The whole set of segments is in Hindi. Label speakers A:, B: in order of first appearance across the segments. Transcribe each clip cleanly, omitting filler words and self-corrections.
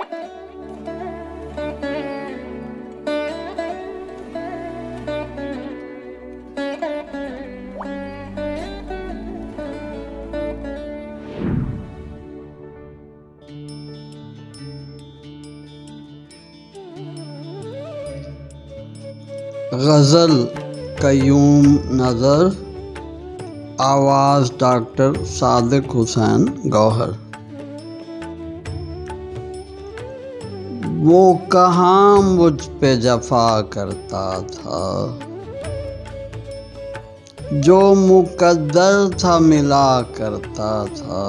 A: गज़ल क़य्यूम नज़र, आवाज़ डॉक्टर सादिक हुसैन गौहर। वो कहाँ मुझ पे जफ़ा करता था, जो मुक़द्दर था मिला करता था।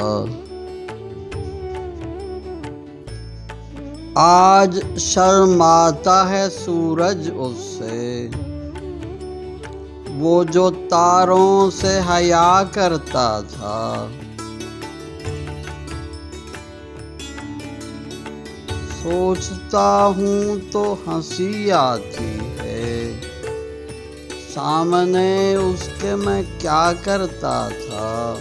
A: आज शर्माता है सूरज उससे, वो जो तारों से हया करता था। सोचता हूँ तो हंसी आती है, सामने उसके मैं क्या करता था।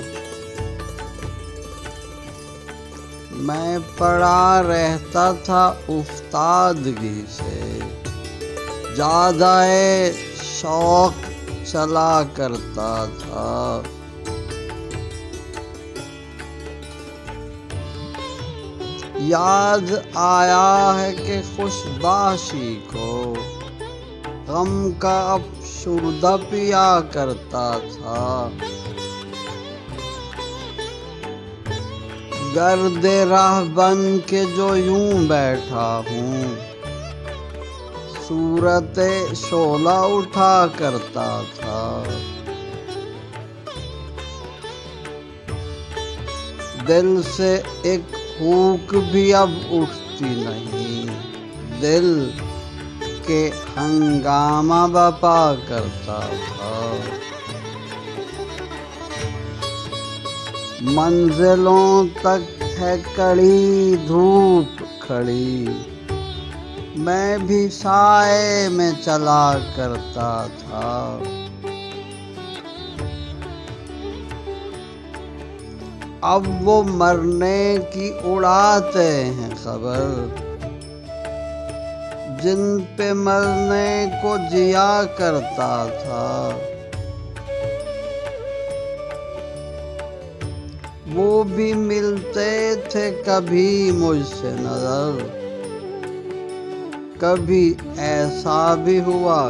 A: मैं पड़ा रहता था उस्तादगी से, ज़्यादा शौक चला करता था। याद आया है कि खुशबाशी को गम का अफसुर्दा पिया करता था। गर्दे राह बन के जो यूं बैठा हूँ, सूरते शोला उठा करता था। दिल से एक फूक भी अब उठती नहीं, दिल के हंगामा बपा करता था। मंजिलों तक है कड़ी धूप खड़ी, मैं भी साए में चला करता था। अब वो मरने की उड़ाते हैं खबर, जिन पे मरने को जिया करता था। वो भी मिलते थे कभी मुझसे नजर, कभी ऐसा भी हुआ